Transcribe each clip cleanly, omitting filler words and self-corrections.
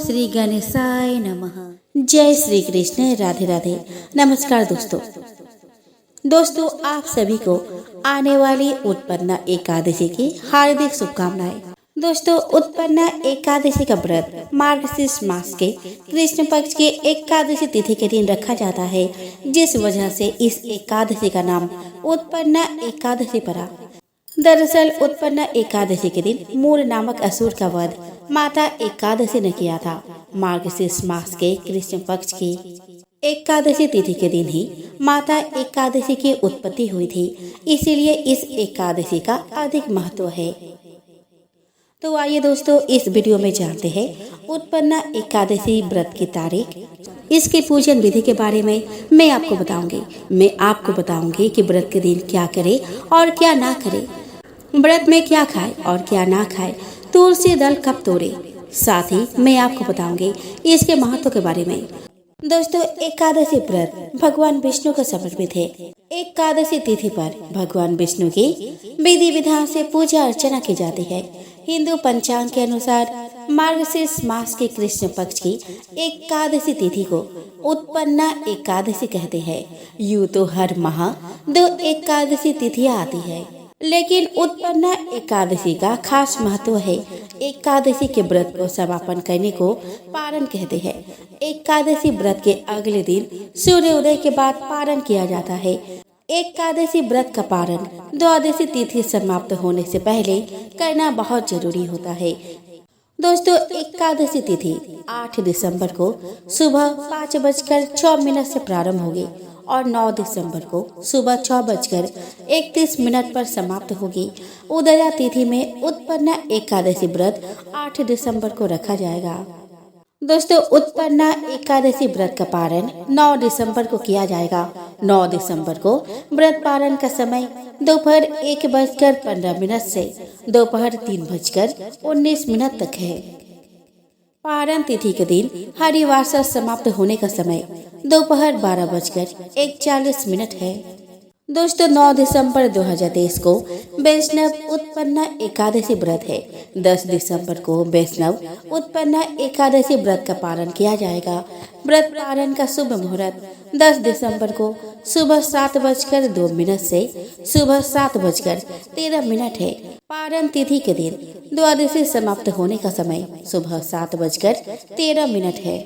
श्री गणेशाय नमः। जय श्री कृष्ण। राधे राधे। नमस्कार दोस्तों आप सभी को आने वाली उत्पन्ना एकादशी की हार्दिक शुभकामनाएं। दोस्तों उत्पन्ना एकादशी का व्रत मार्गशीर्ष मास के कृष्ण पक्ष के एकादशी तिथि के दिन रखा जाता है, जिस वजह से इस एकादशी का नाम उत्पन्ना एकादशी पड़ा। दरअसल उत्पन्ना एकादशी के दिन मूल नामक असुर का वध माता एकादशी ने किया था। मार्गशीर्ष मास के कृष्ण पक्ष की एकादशी तिथि के दिन ही माता एकादशी की उत्पत्ति हुई थी, इसीलिए इस एकादशी का अधिक महत्व है। तो आइए दोस्तों इस वीडियो में जानते हैं उत्पन्ना एकादशी व्रत की तारीख, इसके पूजन विधि के बारे में मैं आपको बताऊंगी कि व्रत के दिन क्या करें और क्या ना करें, व्रत में क्या खाए और क्या ना खाए, तुलसी दल कब तोड़े, साथ ही मैं आपको बताऊंगी इसके महत्व के बारे में। दोस्तों एकादशी व्रत भगवान विष्णु को समर्पित है। एकादशी तिथि पर भगवान विष्णु की विधि विधान से पूजा अर्चना की जाती है। हिंदू पंचांग के अनुसार मार्गशीर्ष मास के कृष्ण पक्ष की एकादशी तिथि को उत्पन्ना एकादशी कहते हैं। यूं तो हर माह 2 एकादशी तिथियां आती है, लेकिन उत्पन्ना एकादशी का खास महत्व है। एकादशी के व्रत को समापन करने को पारण कहते हैं। एकादशी व्रत के अगले दिन सूर्योदय के बाद पारण किया जाता है। एकादशी व्रत का पारण द्वादशी तिथि समाप्त होने से पहले करना बहुत जरूरी होता है। दोस्तों एकादशी तिथि 8 दिसंबर को सुबह 5:06 से प्रारंभ होगी और 9 दिसंबर को सुबह 6:31 पर समाप्त होगी। उदया तिथि में उत्पन्ना एकादशी व्रत 8 दिसंबर को रखा जाएगा। दोस्तों उत्पन्ना एकादशी व्रत का पारण 9 दिसंबर को किया जाएगा। 9 दिसंबर को व्रत पारण का समय दोपहर 1:15 से दोपहर 3:19 तक है। पारण तिथि के दिन हरिवासर समाप्त होने का समय दोपहर 12:41 है। दोस्तों 9 दिसंबर 2023 को वैष्णव उत्पन्ना एकादशी व्रत है। 10 दिसंबर को वैष्णव उत्पन्ना एकादशी व्रत का पारण किया जाएगा। व्रत पारण का शुभ मुहूर्त 10 दिसंबर को सुबह 7:02 से सुबह 7:13 है। पारण तिथि के दिन द्वादशी समाप्त होने का समय सुबह 7:13 है।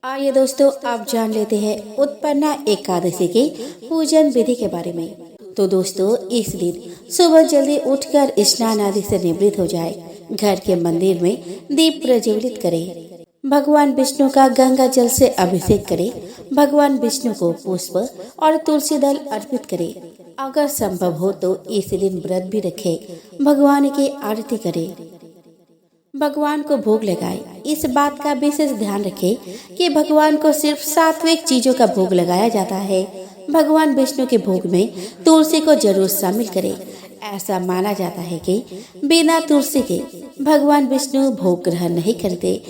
आइए दोस्तों आप जान लेते हैं उत्पन्ना एकादशी की पूजन विधि के बारे में। तो दोस्तों इस दिन सुबह जल्दी उठकर स्नान आदि से निवृत्त हो जाए। घर के मंदिर में दीप प्रज्वलित करें। भगवान विष्णु का गंगा जल से अभिषेक करें। भगवान विष्णु को पुष्प और तुलसी दल अर्पित करें। अगर संभव हो तो इस दिन व्रत भी रखें। भगवान की आरती करें, भगवान को भोग लगाए। इस बात का विशेष ध्यान रखें कि भगवान को सिर्फ सात्विक चीजों का भोग लगाया जाता है। भगवान विष्णु के भोग में तुलसी को जरूर शामिल करें। ऐसा माना जाता है कि बिना तुलसी के भगवान विष्णु भोग ग्रहण नहीं करते।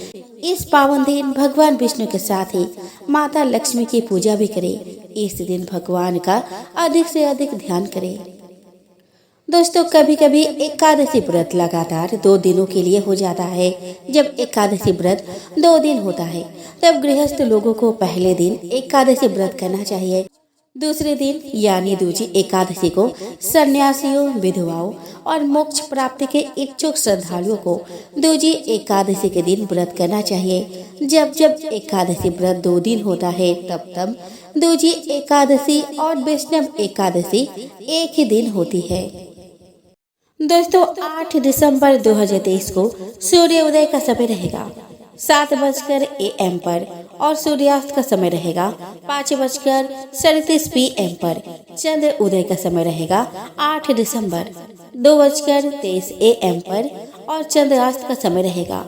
इस पावन दिन भगवान विष्णु के साथ ही माता लक्ष्मी की पूजा भी करें। इस दिन भगवान का अधिक से अधिक ध्यान करें। दोस्तों कभी कभी एकादशी व्रत लगातार 2 दिनों के लिए हो जाता है। जब एकादशी व्रत 2 दिन होता है तब गृहस्थ लोगों को पहले दिन एकादशी व्रत करना चाहिए। दूसरे दिन यानी दूजी एकादशी को सन्यासियों, विधवाओं और मोक्ष प्राप्ति के इच्छुक श्रद्धालुओं को दूजी एकादशी के दिन व्रत करना चाहिए। जब जब एकादशी व्रत 2 दिन होता है तब दूजी एकादशी और वैष्णव एकादशी एक ही दिन होती है। दोस्तों 8 दिसंबर 2023 को सूर्योदय का समय रहेगा 7:00 AM पर और सूर्यास्त का समय रहेगा 5:37 PM पर। चंद्र उदय का समय रहेगा 8 दिसंबर 2:23 AM पर और चंद्रास्त का समय रहेगा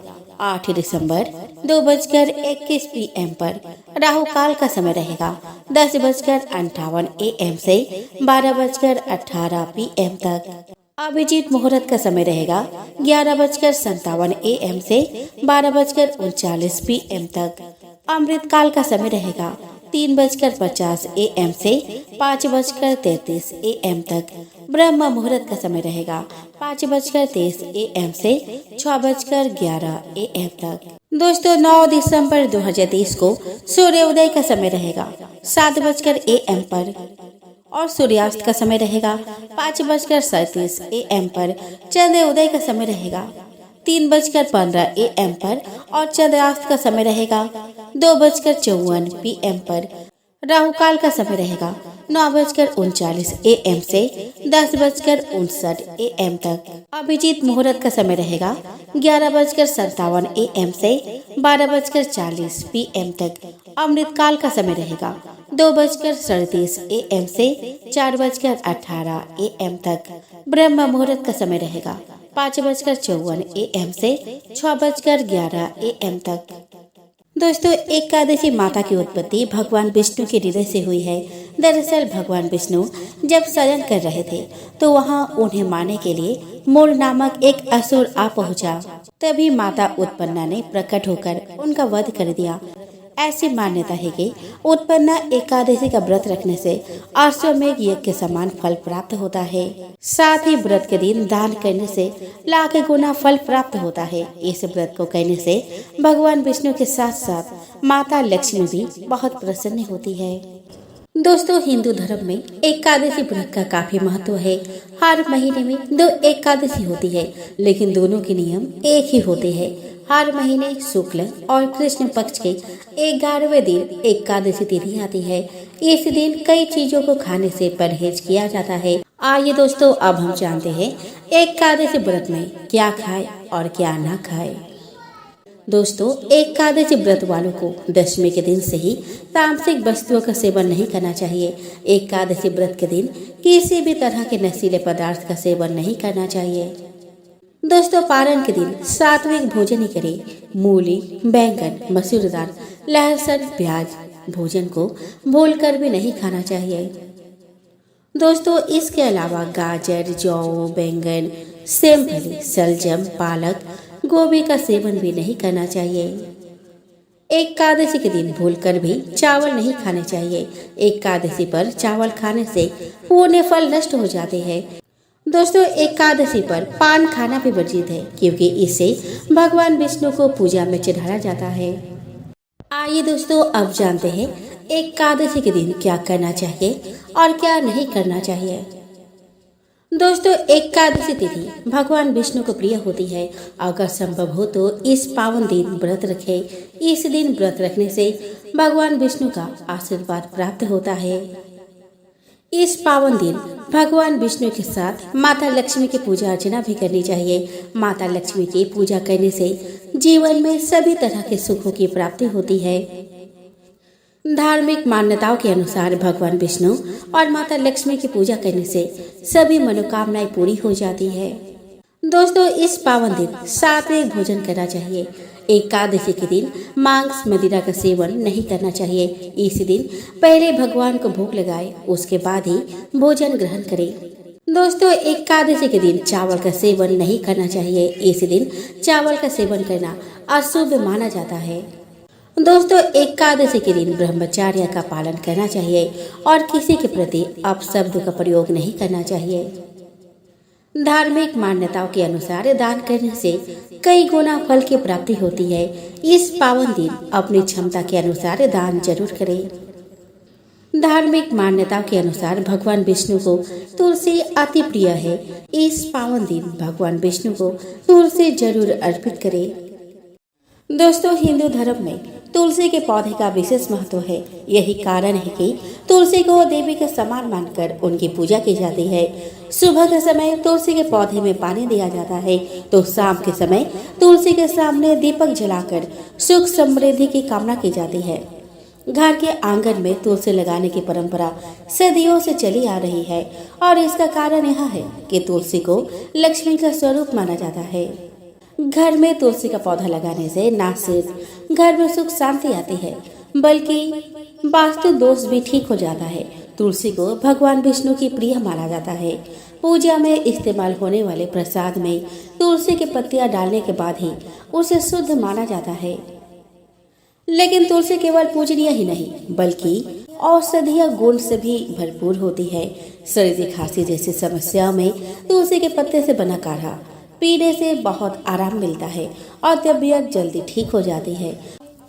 8 दिसंबर 2:21 PM पर। राहु काल का समय रहेगा 10:58 AM से 12:18 PM तक। अभिजीत मुहूर्त का समय रहेगा 11:57 AM से 12:39 PM तक। अमृत काल का समय रहेगा 3:50 AM से 5:33 AM तक। ब्रह्म मुहूर्त का समय रहेगा 5:23 AM से 6:11 AM तक। दोस्तों 9 दिसंबर 2023 को सूर्योदय का समय रहेगा 7:00 AM पर और सूर्यास्त का समय रहेगा 5:37 AM पर। चंद्रोदय का समय रहेगा 3:15 AM पर और चंद्रास्त का समय रहेगा 2:54 PM पर। राहु काल का समय रहेगा 9:39 AM से 10:59 AM तक। अभिजीत मुहूर्त का समय रहेगा 11:57 AM से 12:40 PM तक। अमृत काल का समय रहेगा 2:37 AM से 4:18 AM तक। ब्रह्म मुहूर्त का समय रहेगा 5:54 AM से 6:11 AM तक। दोस्तों एकादशी माता की उत्पत्ति भगवान विष्णु के हृदय से हुई है। दरअसल भगवान विष्णु जब शयन कर रहे थे तो वहां उन्हें मारने के लिए मूल नामक एक असुर आ पहुंचा। तभी माता उत्पन्ना ने प्रकट होकर उनका वध कर दिया। ऐसी मान्यता है कि उत्पन्ना एकादशी का व्रत रखने से अश्वमेघ यज्ञ के समान फल प्राप्त होता है। साथ ही व्रत के दिन दान करने से लाख गुना फल प्राप्त होता है। इस व्रत को करने से भगवान विष्णु के साथ साथ माता लक्ष्मी भी बहुत प्रसन्न होती है। दोस्तों हिंदू धर्म में एकादशी व्रत का काफी महत्व है। हर महीने में 2 एकादशी होती है, लेकिन दोनों के नियम एक ही होते हैं। हर महीने शुक्ल और कृष्ण पक्ष के 11वें दिन एकादशी तिथि आती है। इस दिन कई चीजों को खाने से परहेज किया जाता है। आइए दोस्तों अब हम जानते हैं एकादशी व्रत में क्या खाए और क्या ना खाए। दोस्तों एकादशी व्रत वालों को दशमी के दिन से ही तामसिक वस्तुओं का सेवन नहीं करना चाहिए। एकादशी व्रत के दिन किसी भी तरह के नशीले पदार्थ का सेवन नहीं करना चाहिए। दोस्तों पारण के दिन सात्विक भोजन ही करें। मूली, बैंगन, मसूर दाल, लहसुन, प्याज भोजन को भूलकर भी नहीं खाना चाहिए। दोस्तों इसके अलावा गाजर, जौ, बैंगन, सेमफली, सलजम, पालक, गोभी का सेवन भी नहीं करना चाहिए। एकादशी के दिन भूलकर भी चावल नहीं खाने चाहिए। एकादशी पर चावल खाने से पुण्य फल नष्ट हो जाते हैं। दोस्तों एकादशी पर पान खाना भी वर्जित है, क्योंकि इससे भगवान विष्णु को पूजा में चढ़ाया जाता है। आइए दोस्तों अब जानते हैं एकादशी के दिन क्या करना चाहिए और क्या नहीं करना चाहिए। दोस्तों एकादशी तिथि भगवान विष्णु को प्रिय होती है। अगर संभव हो तो इस पावन दिन व्रत रखें। इस दिन व्रत रखने से भगवान विष्णु का आशीर्वाद प्राप्त होता है। इस पावन दिन भगवान विष्णु के साथ माता लक्ष्मी की पूजा अर्चना भी करनी चाहिए। माता लक्ष्मी की पूजा करने से जीवन में सभी तरह के सुखों की प्राप्ति होती है। धार्मिक मान्यताओं के अनुसार भगवान विष्णु और माता लक्ष्मी की पूजा करने से सभी मनोकामनाएं पूरी हो जाती है। दोस्तों इस पावन दिन सात्विक भोजन करना चाहिए। एकादशी के दिन मांस, मदिरा का सेवन नहीं करना चाहिए। इस दिन पहले भगवान को भोग लगाए, उसके बाद ही भोजन ग्रहण करें। दोस्तों एकादशी के दिन चावल का सेवन नहीं करना चाहिए। इस दिन चावल का सेवन करना अशुभ माना जाता है। दोस्तों एकादशी के दिन ब्रह्मचर्य का पालन करना चाहिए और किसी के प्रति अपशब्द का प्रयोग नहीं करना चाहिए। धार्मिक मान्यताओं के अनुसार दान करने से कई गुना फल की प्राप्ति होती है। इस पावन दिन अपनी क्षमता के अनुसार दान जरूर करें। धार्मिक मान्यताओं के अनुसार भगवान विष्णु को तुलसी अति प्रिय है। इस पावन दिन भगवान विष्णु को तुलसी जरूर अर्पित करें। दोस्तों हिंदू धर्म में तुलसी के पौधे का विशेष महत्व है। यही कारण है कि तुलसी को देवी के समान मानकर उनकी पूजा की जाती है। सुबह के समय तुलसी के पौधे में पानी दिया जाता है, तो शाम के समय तुलसी के सामने दीपक जलाकर सुख समृद्धि की कामना की जाती है। घर के आंगन में तुलसी लगाने की परंपरा सदियों से चली आ रही है और इसका कारण यह है कि तुलसी को लक्ष्मी का स्वरूप माना जाता है। घर में तुलसी का पौधा लगाने से न सिर्फ घर में सुख शांति आती है, बल्कि वास्तु दोष भी ठीक हो जाता है। तुलसी को भगवान विष्णु की प्रिय माना जाता है। पूजा में इस्तेमाल होने वाले प्रसाद में तुलसी की पत्तियां डालने के बाद ही उसे शुद्ध माना जाता है। लेकिन तुलसी केवल पूजनीय ही नहीं, बल्कि औषधीय गुण से भी भरपूर होती है। सर्दी खांसी जैसी समस्याओं में तुलसी के पत्ते से बना काढ़ा पीने से बहुत आराम मिलता है और तबीयत जल्दी ठीक हो जाती है।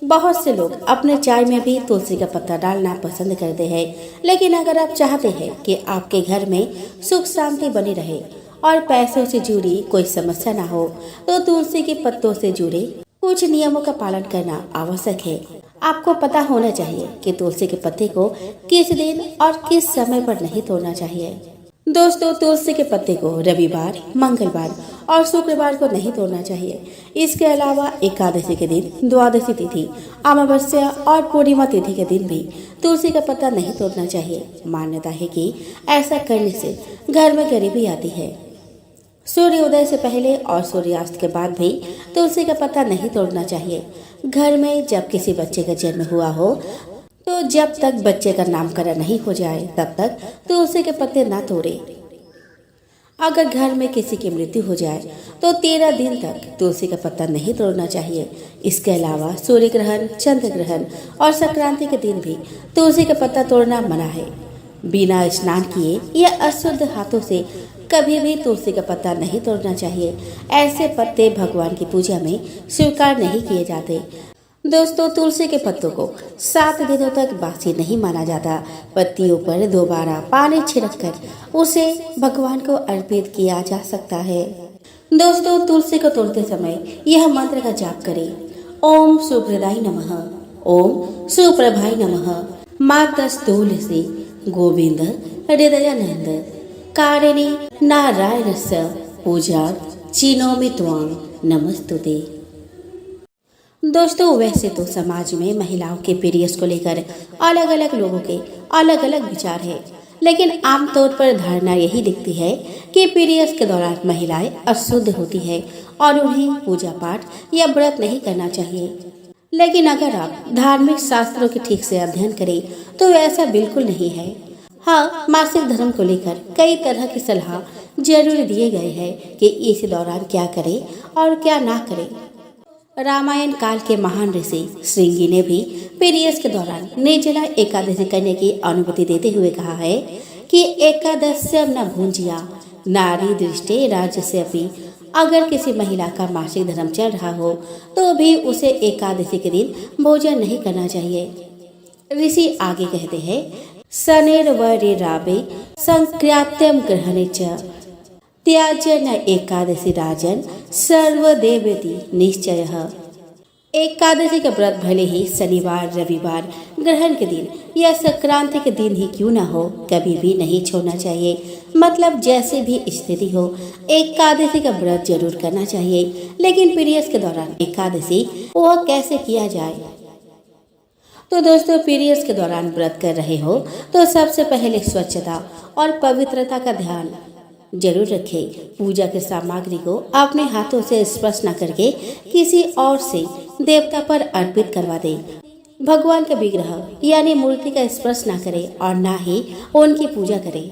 बहुत से लोग अपने चाय में भी तुलसी का पत्ता डालना पसंद करते हैं, लेकिन अगर आप चाहते हैं कि आपके घर में सुख शांति बनी रहे और पैसों से जुड़ी कोई समस्या ना हो, तो तुलसी के पत्तों से जुड़े कुछ नियमों का पालन करना आवश्यक है। आपको पता होना चाहिए कि तुलसी के पत्ते को किस दिन और किस समय पर नहीं तोड़ना चाहिए। दोस्तों, तुलसी के पत्ते को रविवार, मंगलवार और शुक्रवार को नहीं तोड़ना चाहिए। इसके अलावा एकादशी के दिन, द्वादशी तिथि, अमावस्या और पूर्णिमा तिथि के दिन भी तुलसी का पत्ता नहीं तोड़ना चाहिए। मान्यता है कि ऐसा करने से घर में गरीबी आती है। सूर्योदय से पहले और सूर्यास्त के बाद भी तुलसी का पत्ता नहीं तोड़ना चाहिए। घर में जब किसी बच्चे का जन्म हुआ हो तो जब तक बच्चे का नामकरण नहीं हो जाए तब तक तुलसी के पत्ते ना तोड़े। अगर घर में किसी की मृत्यु हो जाए तो 13 दिन तक तुलसी का पत्ता नहीं तोड़ना चाहिए। इसके अलावा सूर्य ग्रहण, चंद्र ग्रहण और संक्रांति के दिन भी तुलसी का पत्ता तोड़ना मना है। बिना स्नान किए या अशुद्ध हाथों से कभी भी तुलसी का पत्ता नहीं तोड़ना चाहिए। ऐसे पत्ते भगवान की पूजा में स्वीकार नहीं किए जाते। दोस्तों, तुलसी के पत्तों को 7 दिनों तक बासी नहीं माना जाता। पत्तियों पर दोबारा पानी छिड़ककर उसे भगवान को अर्पित किया जा सकता है। दोस्तों, तुलसी को तोड़ते समय यह मंत्र का जाप करें। ओम सुप्रदाय नमः, ओम सुप्रभाय नमः, मातस्तुलसी गोविंद हृदयानंद कारिणी नारायणस्य पूजा चिनोमि त्वां नमस्तुते। दोस्तों, वैसे तो समाज में महिलाओं के पीरियड्स को लेकर अलग अलग लोगों के अलग अलग विचार है, लेकिन आमतौर पर धारणा यही दिखती है कि पीरियड्स के दौरान महिलाएं अशुद्ध होती है और उन्हें पूजा पाठ या व्रत नहीं करना चाहिए। लेकिन अगर आप धार्मिक शास्त्रों के ठीक से अध्ययन करें तो ऐसा बिल्कुल नहीं है। हाँ, मासिक धर्म को लेकर कई तरह की सलाह जरूर दिए गए हैं कि इस दौरान क्या करें और क्या ना करें। रामायण काल के महान ऋषि श्रृंगी ने भी पीरियड्स के दौरान निर्जला एकादशी करने की अनुमति देते हुए कहा है कि एकादश्यम न भुंजिया नारी दृष्टि राज्यस्यपि। अगर किसी महिला का मासिक धर्म चल रहा हो तो भी उसे एकादशी के दिन भोजन नहीं करना चाहिए। ऋषि आगे कहते हैं, शनिर्वरे रावे संक्रांत्यम ग्रहणे च त्याज्य न एकादशी राजन सर्वदेवेति निश्चयः। एकादशी का व्रत भले ही शनिवार, रविवार, ग्रहण के दिन या संक्रांति के दिन ही क्यों न हो, कभी भी नहीं छोड़ना चाहिए। मतलब जैसे भी स्थिति हो, एकादशी का व्रत जरूर करना चाहिए। लेकिन पीरियड्स के दौरान एकादशी वह कैसे किया जाए? तो दोस्तों, पीरियड्स के दौरान व्रत कर रहे हो तो सबसे पहले स्वच्छता और पवित्रता का ध्यान जरूर रखें। पूजा के सामग्री को अपने हाथों से स्पर्श न करके किसी और से देवता पर अर्पित करवा दें। भगवान के विग्रह यानी मूर्ति का स्पर्श न करें और न ही उनकी पूजा करें।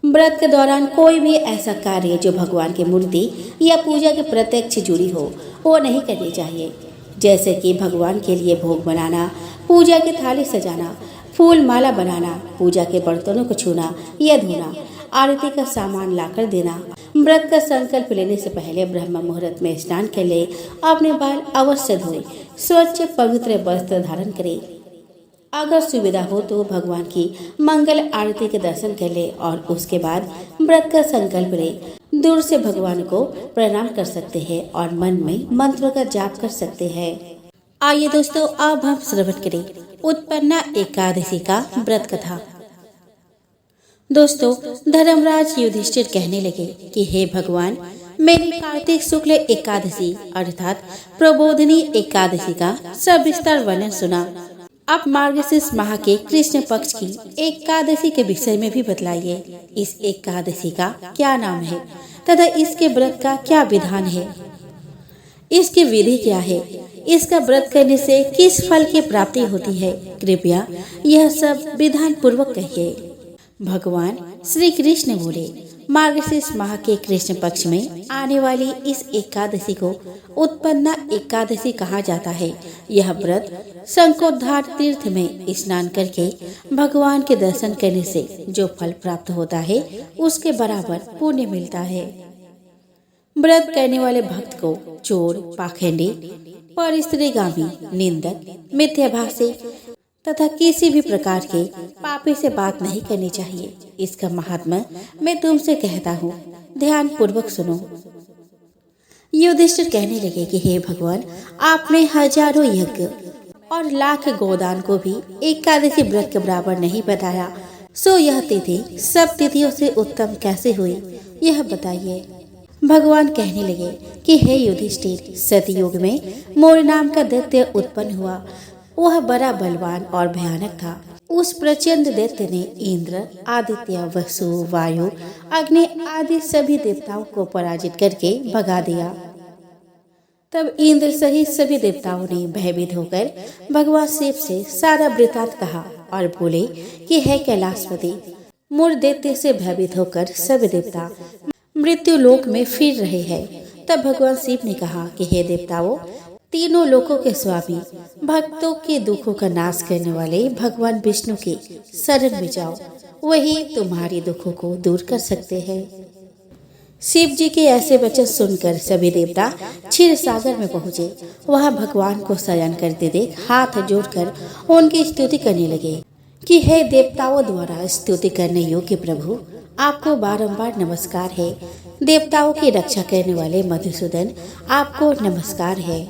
व्रत के दौरान कोई भी ऐसा कार्य जो भगवान की मूर्ति या पूजा के प्रत्यक्ष जुड़ी हो वो नहीं करनी चाहिए, जैसे कि भगवान के लिए भोग बनाना, पूजा की थाली सजाना, फूल माला बनाना, पूजा के बर्तनों को छूना या धोना, आरती का सामान लाकर देना। व्रत का संकल्प लेने से पहले ब्रह्म मुहूर्त में स्नान कर ले, अपने बाल अवश्य धोए, स्वच्छ पवित्र वस्त्र धारण करें। अगर सुविधा हो तो भगवान की मंगल आरती के दर्शन कर ले और उसके बाद व्रत का संकल्प ले। दूर से भगवान को प्रणाम कर सकते हैं और मन में मंत्रों का जाप कर सकते हैं। आइए दोस्तों, अब हम श्रवण करें उत्पन्ना एकादशी का व्रत कथा। दोस्तों, धर्मराज युधिष्ठिर कहने लगे कि हे भगवान, मैंने कार्तिक शुक्ल एकादशी अर्थात प्रबोधिनी एकादशी का सविस्तार वर्णन सुना। आप मार्गशीर्ष माह के कृष्ण पक्ष की एकादशी के विषय में भी बतलाइए। इस एकादशी का क्या नाम है तथा इसके व्रत का क्या विधान है, इसकी विधि क्या है, इसका व्रत करने से किस फल की प्राप्ति होती है, कृपया यह सब विधान पूर्वक कहिए। भगवान श्री कृष्ण बोले, मार्गशीर्ष माह के कृष्ण पक्ष में आने वाली इस एकादशी को उत्पन्ना एकादशी कहा जाता है। यह व्रत शंखोद्धार तीर्थ में स्नान करके भगवान के दर्शन करने से जो फल प्राप्त होता है उसके बराबर पुण्य मिलता है। व्रत करने वाले भक्त को चोर, पाखंडी, परस्त्रीगामी, निंदक, मिथ्याभाषी तथा किसी भी प्रकार के पापी से बात नहीं करनी चाहिए। इसका महात्मा मैं तुमसे कहता हूँ, ध्यान पूर्वक सुनो। युधिष्ठिर कहने लगे कि हे भगवान, आपने हजारों यज्ञ और लाख गोदान को भी एकादशी व्रत के बराबर नहीं बताया, सो यह तिथि सब तिथियों से उत्तम कैसे हुई, यह बताइए। भगवान कहने लगे कि हे युधिष्ठिर, सतयुग में मोर नाम का दैत्य उत्पन्न हुआ। वह बड़ा बलवान और भयानक था। उस प्रचंड दैत्य ने इंद्र, आदित्य, वसु, वायु, अग्नि आदि सभी देवताओं को पराजित करके भगा दिया। तब इंद्र सहित सभी देवताओं ने भयभीत होकर भगवान शिव से सारा वृत्तांत कहा और बोले कि हे कैलाशपति, मोर दैत्य से भयभीत होकर सब देवता मृत्यु लोक में फिर रहे हैं। तब भगवान शिव ने कहा कि हे देवताओं, तीनों लोकों के स्वामी, भक्तों के दुखों का नाश करने वाले भगवान विष्णु की शरण में जाओ, वही तुम्हारी दुखों को दूर कर सकते हैं। शिव जी के ऐसे वचन सुनकर सभी देवता क्षीर सागर में पहुँचे। वहाँ भगवान को शयन करते देख हाथ जोड़कर उनकी स्तुति करने लगे कि हे देवताओं द्वारा स्तुति करने योग्य प्रभु, आपको बारंबार नमस्कार है। देवताओं की रक्षा करने वाले मधुसूदन, आपको नमस्कार है।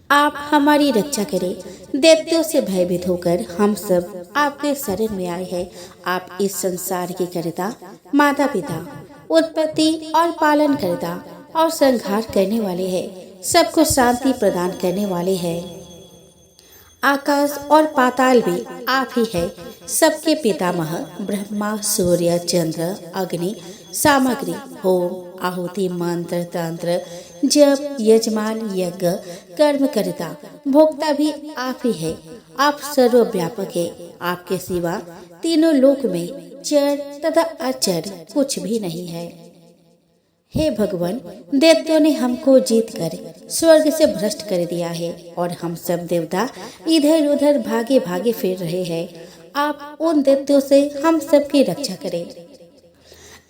आप हमारी रक्षा करें। दैत्यों से भयभीत होकर हम सब आपके शरण में आए हैं। आप इस संसार के कर्ता, माता पिता, उत्पत्ति और पालन करता और संहार करने वाले हैं। सबको शांति प्रदान करने वाले हैं। आकाश और पाताल भी आप ही है। सबके पितामह ब्रह्मा, सूर्य, चंद्र, अग्नि, सामग्री, होम, आहुति, मंत्र, तंत्र, जप, यजमान, यज्ञ, कर्मकर्ता, भोक्ता भी आप ही है। आप सर्वव्यापक है। आपके सिवा तीनों लोक में चर तथा अचर कुछ भी नहीं है। हे भगवान, दैत्यों ने हमको जीतकर स्वर्ग से भ्रष्ट कर दिया है और हम सब देवता इधर उधर भागे भागे फिर रहे हैं। आप उन दैत्यों से हम सबकी रक्षा करें।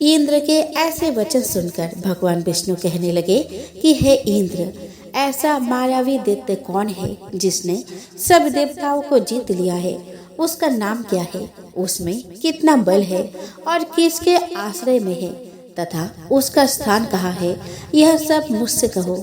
इंद्र के ऐसे वचन सुनकर भगवान विष्णु कहने लगे कि हे इंद्र, ऐसा मायावी दैत्य कौन है जिसने सब देवताओं को जीत लिया है? उसका नाम क्या है? उसमें कितना बल है और किसके आश्रय में है तथा उसका स्थान कहाँ है? यह सब मुझसे कहो।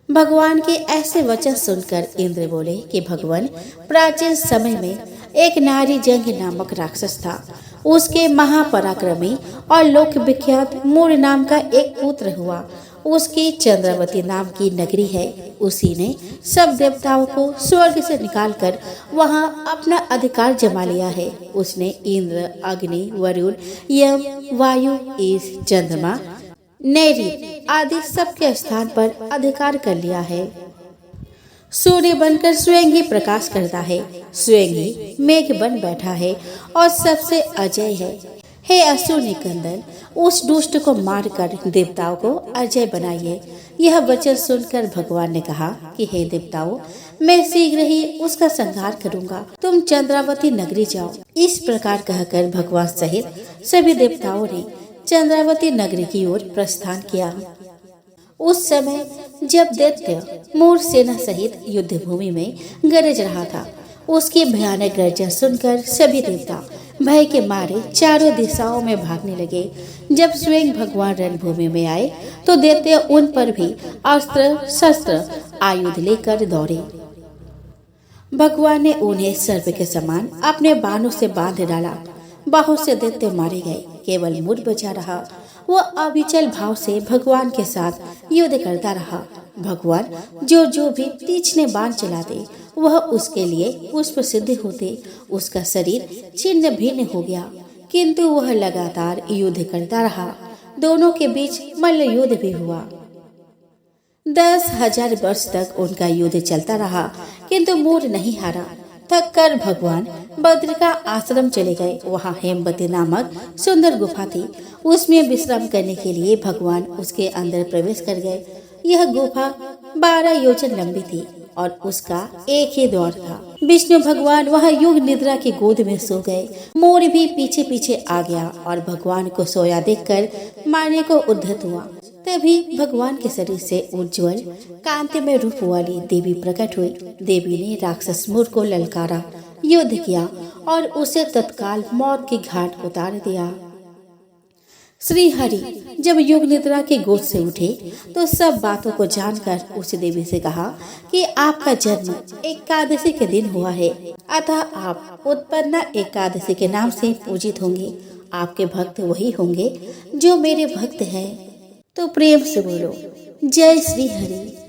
भगवान के ऐसे वचन सुनकर इंद्र बोले कि भगवान, प्राचीन समय में एक नारी जंग नामक राक्षस था। उसके महापराक्रमी और लोक विख्यात मोर नाम का एक पुत्र हुआ। उसकी चंद्रावती नाम की नगरी है। उसी ने सब देवताओं को स्वर्ग से निकालकर वहां अपना अधिकार जमा लिया है। उसने इंद्र, अग्नि, वरुण, यम, वायु, ईश, चंद्रमा, नैऋत्य आदि सबके स्थान पर अधिकार कर लिया है। सूर्य बनकर स्वयं ही प्रकाश करता है, स्वयं ही मेघ बन बैठा है और सबसे अजय है। हे असुर निकंदन, उस दुष्ट को मारकर देवताओं को अजय बनाइए। यह वचन सुनकर भगवान ने कहा कि हे देवताओं, मैं शीघ्र ही उसका संहार करूंगा। तुम चंद्रावती नगरी जाओ। इस प्रकार कहकर भगवान सहित सभी देवताओं ने चंद्रावती नगरी की ओर प्रस्थान किया। उस समय जब दैत्य मोर सेना सहित युद्ध भूमि में गरज रहा था, उसकी भयानक गर्जन सुनकर सभी देवता भय के मारे चारों दिशाओं में भागने लगे। जब स्वयं भगवान रणभूमि में आए तो दैत्य उन पर भी अस्त्र शस्त्र आयुध लेकर दौड़े। भगवान ने उन्हें सर्प के समान अपने बाणों से बांध डाला। बहुत से दैत्य मारे गए, केवल मुर बचा रहा। वह अविचल भाव से भगवान के साथ युद्ध करता रहा। भगवान जो भी तीक्ष्ण बाण चलाते वह उसके लिए पुष्प सिद्ध होते। उसका शरीर छिन्न भिन्न हो गया, किंतु वह लगातार युद्ध करता रहा। दोनों के बीच मल्ल युद्ध भी हुआ। 10,000 वर्ष तक उनका युद्ध चलता रहा, किंतु मोर नहीं हारा। थक कर भगवान बद्र का आश्रम चले गए। वहाँ हेमवती नामक सुंदर गुफा थी। उसमें विश्राम करने के लिए भगवान उसके अंदर प्रवेश कर गए। यह गुफा 12 योजन लंबी थी और उसका एक ही द्वार था। विष्णु भगवान वह युग निद्रा की गोद में सो गए। मोर भी पीछे पीछे आ गया और भगवान को सोया देखकर मारने को उद्धत हुआ। तभी भगवान के शरीर से उज्जवल कांतिमय रूप वाली देवी प्रकट हुई। देवी ने राक्षस मूर को ललकारा, युद्ध किया और उसे तत्काल मौत के घाट उतार दिया। श्री हरि जब योग निद्रा के गोद से उठे तो सब बातों को जानकर उस देवी से कहा कि आपका जन्म एकादशी के दिन हुआ है, अतः आप उत्पन्ना एकादशी के नाम से पूजित होंगे। आपके भक्त वही होंगे जो मेरे भक्त हैं। तो प्रेम से बोलो जय श्री हरि।